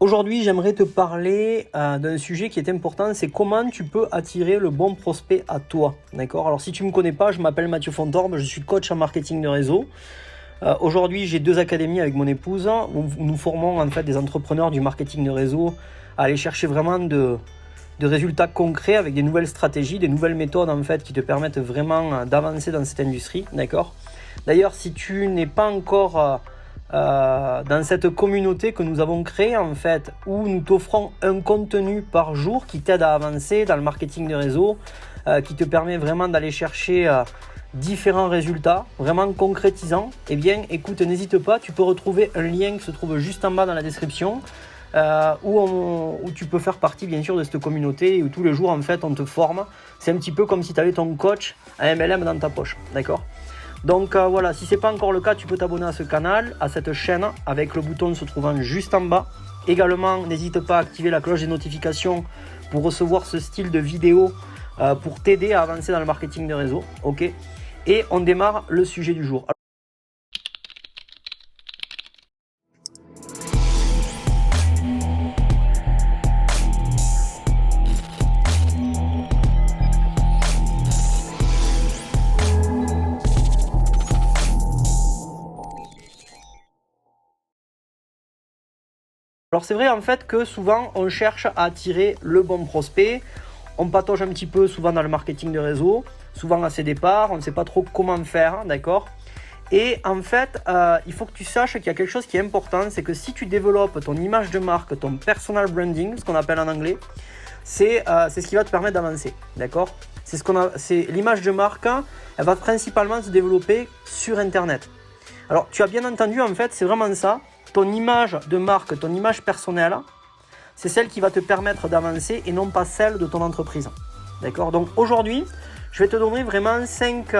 Aujourd'hui, j'aimerais te parler d'un sujet qui est important, c'est comment tu peux attirer le bon prospect à toi. D'accord? Alors si tu ne me connais pas, je m'appelle Mathieu Fontorbe, je suis coach en marketing de réseau. Aujourd'hui, j'ai 2 académies avec mon épouse où nous formons en fait des entrepreneurs du marketing de réseau à aller chercher vraiment de résultats concrets avec des nouvelles stratégies, des nouvelles méthodes en fait qui te permettent vraiment d'avancer dans cette industrie. D'accord? D'ailleurs, si tu n'es pas encore dans cette communauté que nous avons créée en fait, où nous t'offrons un contenu par jour qui t'aide à avancer dans le marketing de réseau, qui te permet vraiment d'aller chercher différents résultats, vraiment concrétisants, eh bien écoute, n'hésite pas, tu peux retrouver un lien qui se trouve juste en bas dans la description, où tu peux faire partie bien sûr de cette communauté, où tous les jours en fait on te forme. C'est un petit peu comme si tu avais ton coach à MLM dans ta poche, d'accord? Donc voilà, si ce n'est pas encore le cas, tu peux t'abonner à ce canal, à cette chaîne, avec le bouton se trouvant juste en bas. Également, n'hésite pas à activer la cloche des notifications pour recevoir ce style de vidéo pour t'aider à avancer dans le marketing de réseau. Ok. Et on démarre le sujet du jour. Alors c'est vrai en fait que souvent on cherche à attirer le bon prospect, on patauge un petit peu souvent dans le marketing de réseau, souvent à ses départs, on ne sait pas trop comment faire, d'accord? Et en fait, il faut que tu saches qu'il y a quelque chose qui est important, c'est que si tu développes ton image de marque, ton personal branding, ce qu'on appelle en anglais, c'est ce qui va te permettre d'avancer, d'accord? C'est l'image de marque, elle va principalement se développer sur Internet. Alors tu as bien entendu, en fait, c'est vraiment ça. Ton image de marque, ton image personnelle, c'est celle qui va te permettre d'avancer et non pas celle de ton entreprise. D'accord? Donc aujourd'hui, je vais te donner vraiment 5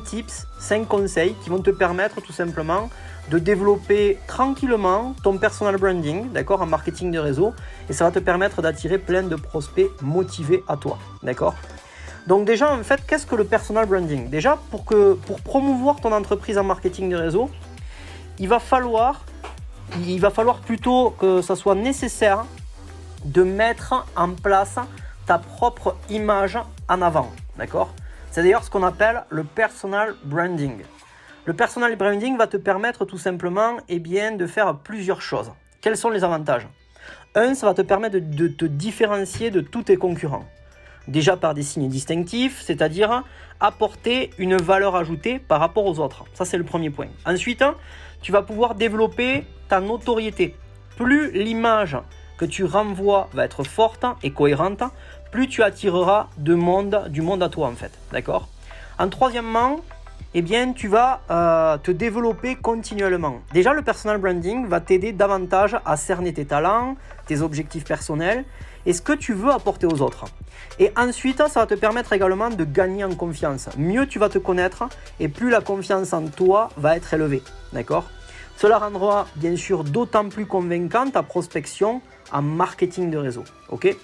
tips, 5 conseils qui vont te permettre tout simplement de développer tranquillement ton personal branding, d'accord, en marketing de réseau, et ça va te permettre d'attirer plein de prospects motivés à toi. D'accord? Donc déjà, en fait, qu'est-ce que le personal branding? Déjà, pour promouvoir ton entreprise en marketing de réseau, il va falloir plutôt que ça soit nécessaire de mettre en place ta propre image en avant, d'accord? C'est d'ailleurs ce qu'on appelle le personal branding. Le personal branding va te permettre tout simplement de faire plusieurs choses. Quels sont les avantages? Un, ça va te permettre de te différencier de tous tes concurrents. Déjà par des signes distinctifs, c'est-à-dire apporter une valeur ajoutée par rapport aux autres. Ça, c'est le premier point. Ensuite, tu vas pouvoir développer ta notoriété. Plus l'image que tu renvoies va être forte et cohérente, plus tu attireras du monde à toi en fait. D'accord? En troisièmement, tu vas te développer continuellement. Déjà, le personal branding va t'aider davantage à cerner tes talents, tes objectifs personnels et ce que tu veux apporter aux autres. Et ensuite, ça va te permettre également de gagner en confiance. Mieux tu vas te connaître et plus la confiance en toi va être élevée. D'accord? Cela rendra bien sûr d'autant plus convaincante ta prospection en marketing de réseau. Ok?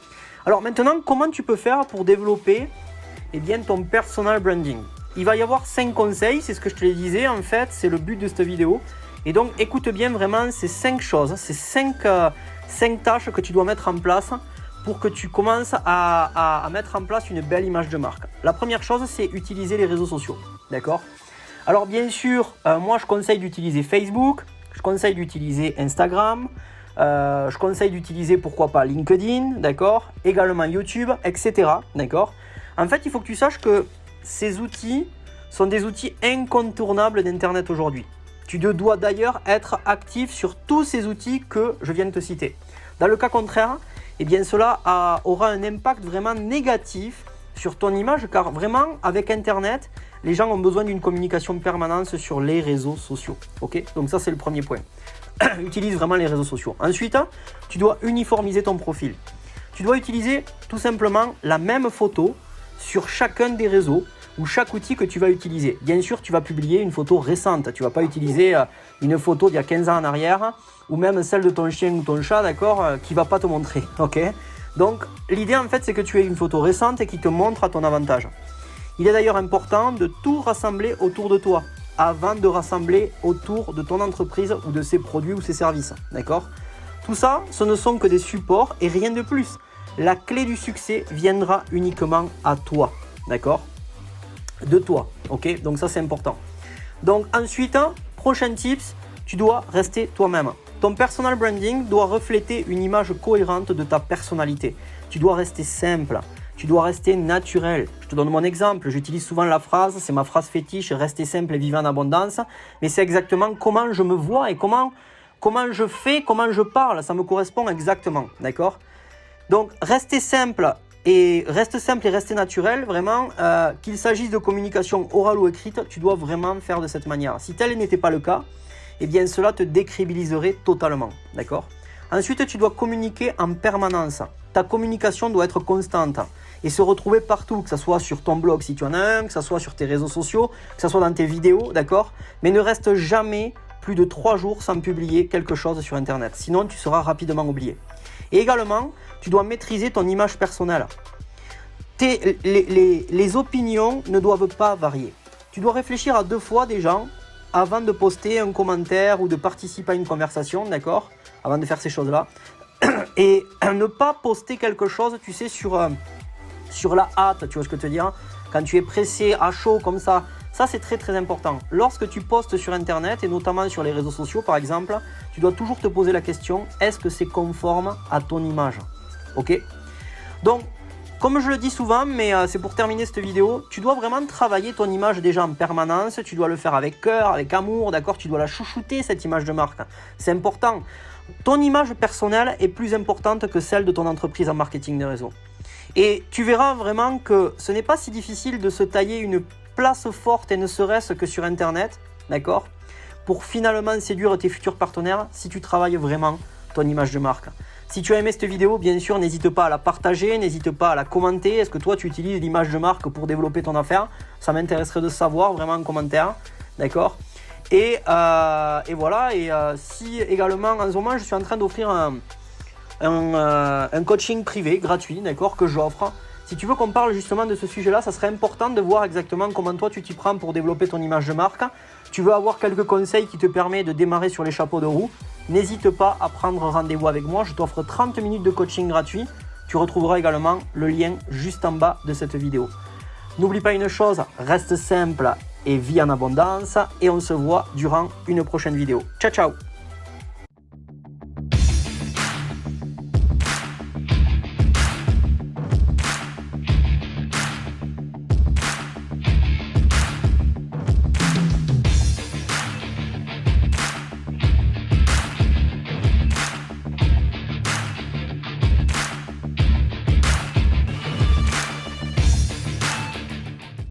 Alors maintenant, comment tu peux faire pour développer ton personal branding? Il va y avoir 5 conseils, c'est ce que je te disais en fait, c'est le but de cette vidéo. Et donc écoute bien vraiment ces 5 choses, ces 5 tâches que tu dois mettre en place pour que tu commences à mettre en place une belle image de marque. La première chose, c'est utiliser les réseaux sociaux. D'accord? Alors bien sûr, moi je conseille d'utiliser Facebook, je conseille d'utiliser Instagram, je conseille d'utiliser pourquoi pas LinkedIn, d'accord? Également YouTube, etc. D'accord? En fait, il faut que tu saches que ces outils sont des outils incontournables d'Internet aujourd'hui. Tu dois d'ailleurs être actif sur tous ces outils que je viens de te citer. Dans le cas contraire, cela aura un impact vraiment négatif sur ton image, car vraiment avec Internet, les gens ont besoin d'une communication permanente sur les réseaux sociaux. Ok? Donc ça, c'est le premier point. Utilise vraiment les réseaux sociaux. Ensuite, tu dois uniformiser ton profil. Tu dois utiliser tout simplement la même photo sur chacun des réseaux ou chaque outil que tu vas utiliser. Bien sûr, tu vas publier une photo récente. Tu ne vas pas utiliser une photo d'il y a 15 ans en arrière ou même celle de ton chien ou ton chat, d'accord, qui ne va pas te montrer. Ok? Donc, l'idée en fait, c'est que tu aies une photo récente et qui te montre à ton avantage. Il est d'ailleurs important de tout rassembler autour de toi avant de rassembler autour de ton entreprise ou de ses produits ou ses services. D'accord? Tout ça, ce ne sont que des supports et rien de plus. La clé du succès viendra uniquement à toi, d'accord? De toi, ok? Donc ça, c'est important. Donc ensuite, prochain tips, tu dois rester toi-même. Ton personal branding doit refléter une image cohérente de ta personnalité. Tu dois rester simple, tu dois rester naturel. Je te donne mon exemple, j'utilise souvent la phrase, c'est ma phrase fétiche, rester simple et vivre en abondance. Mais c'est exactement comment je me vois et comment je fais, comment je parle, ça me correspond exactement, d'accord? Donc rester simple et rester naturel, vraiment, qu'il s'agisse de communication orale ou écrite, tu dois vraiment faire de cette manière. Si tel n'était pas le cas, eh bien cela te décrédibiliserait totalement, d'accord? Ensuite, tu dois communiquer en permanence. Ta communication doit être constante et se retrouver partout, que ce soit sur ton blog si tu en as un, que ce soit sur tes réseaux sociaux, que ce soit dans tes vidéos, d'accord? Mais ne reste jamais plus de 3 jours sans publier quelque chose sur Internet. Sinon, tu seras rapidement oublié. Et également, tu dois maîtriser ton image personnelle. Les opinions ne doivent pas varier. Tu dois réfléchir à 2 fois déjà avant de poster un commentaire ou de participer à une conversation, d'accord? Avant de faire ces choses-là. Et ne pas poster quelque chose, tu sais, sur la hâte, tu vois ce que je veux te dire? Quand tu es pressé, à chaud, comme ça. Ça, c'est très très important. Lorsque tu postes sur Internet, et notamment sur les réseaux sociaux par exemple, tu dois toujours te poser la question, est-ce que c'est conforme à ton image? Ok? Donc, comme je le dis souvent, mais c'est pour terminer cette vidéo, tu dois vraiment travailler ton image déjà en permanence, tu dois le faire avec cœur, avec amour, d'accord? Tu dois la chouchouter, cette image de marque. C'est important. Ton image personnelle est plus importante que celle de ton entreprise en marketing de réseau. Et tu verras vraiment que ce n'est pas si difficile de se tailler une place forte et ne serait-ce que sur Internet, d'accord? Pour finalement séduire tes futurs partenaires si tu travailles vraiment ton image de marque. Si tu as aimé cette vidéo, bien sûr, n'hésite pas à la partager, n'hésite pas à la commenter. Est-ce que toi, tu utilises l'image de marque pour développer ton affaire? Ça m'intéresserait de savoir vraiment en commentaire, d'accord? Et voilà, si également, en ce moment, je suis en train d'offrir un coaching privé gratuit, d'accord, que j'offre. Si tu veux qu'on parle justement de ce sujet-là, ça serait important de voir exactement comment toi tu t'y prends pour développer ton image de marque. Tu veux avoir quelques conseils qui te permettent de démarrer sur les chapeaux de roue. N'hésite pas à prendre rendez-vous avec moi. Je t'offre 30 minutes de coaching gratuit. Tu retrouveras également le lien juste en bas de cette vidéo. N'oublie pas une chose, reste simple et vis en abondance. Et on se voit durant une prochaine vidéo. Ciao, ciao!